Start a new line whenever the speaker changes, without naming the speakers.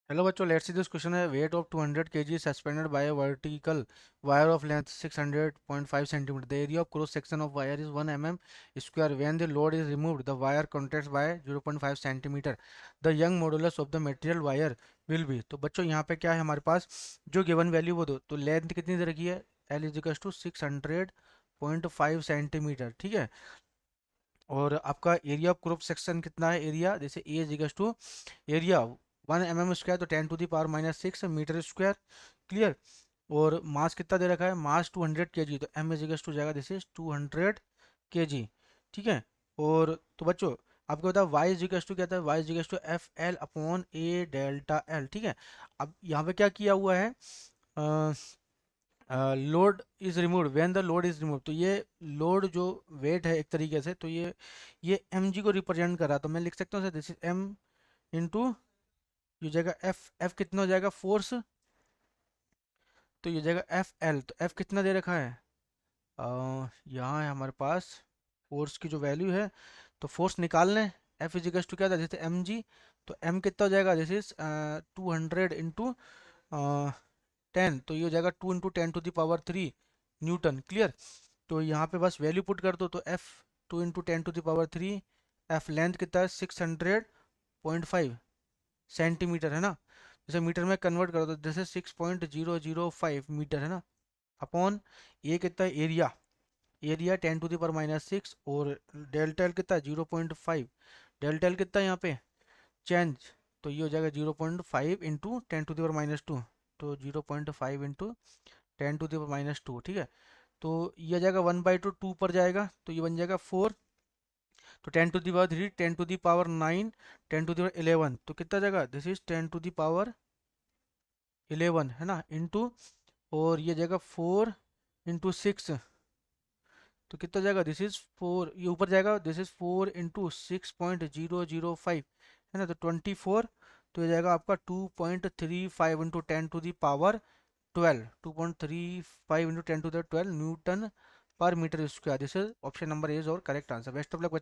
Hello बच्चों, let's see this question है। Weight of 200 kg suspended by a vertical wire of length 600.5 cm. The area of cross section of wire is 1 mm square. When the load is removed the wire contracts by 0.5 cm. The Young modulus of the material wire will be. तो बच्चों यहाँ पे क्या है हमारे पास, जो given value वो दो, तो लेंथ कितनी दे रखी है, L is equal to 600.5 centimetre, ठीक है। और आपका एरिया ऑफ क्रॉस सेक्शन कितना है, एरिया जैसे A is equal to area 1 mm square, तो 10⁻⁻6 मीटर स्क्वायर, क्लियर। और मास कितना दे रखा है, मास 200 kg, तो एम इज इक्वल टू जाएगा दिस इज 200 kg, ठीक है। और तो बच्चों आपको बताओ वाई इज इक्वल टू क्या था, Y is equal to F L upon A delta L, ठीक है। अब यहाँ पे क्या किया हुआ है, load is removed when the load is removed, तो ये लोड जो वेट है एक तरीके से, तो ये एम जी को रिप्रेजेंट कर रहा है, तो मैं लिख सकता हूँ दिस इज एम इंटू, ये जाएगा एफ, एफ कितना हो जाएगा फोर्स, तो ये जाएगा एफ एल, तो एफ कितना दे रखा है, यहाँ है हमारे पास फोर्स की जो वैल्यू है, तो फोर्स निकालना है। एफ इज इक्वल टू क्या था, जैसे एम जी, तो एम कितना हो जाएगा, दिस इज 200 इंटू 10, तो ये हो जाएगा 2 इंटू 10⁻³ न्यूटन, क्लियर। तो यहाँ पे बस वैल्यू पुट कर दो, तो एफ 2 इंटू 10⁻³ एफ लेंथ कितना है 600.5 सेंटीमीटर है ना, जैसे मीटर में कन्वर्ट कर दो जैसे 6.005 मीटर है ना, अपॉन ये कितना है एरिया, एरिया 10⁻⁻6, और डेल्टा एल कितना है 0.5, डेल्टा एल कितना है यहाँ पे चेंज, तो ये हो जाएगा 0.5 इंटू 10⁻², तो 0.5 इंटू 10⁻², ठीक है। तो ये आ जाएगा 1/2, टू पर जाएगा तो ये बन जाएगा 4, तो 10⁻³ 10⁻9 10⁻11, तो कितना जाएगा, दिस इज 10⁻11 है ना, इंटू, और ये जाएगा 4 इंटू 6, तो कितना जाएगा, दिस इज 4, ये ऊपर जाएगा, दिस इज 4 इंटू 6.005 है ना, तो 24, तो ये जाएगा आपका 2.35 into 10⁻12, 2.35 into 10⁻12 newton per metre square. This is option number is और correct answer. Best of luck.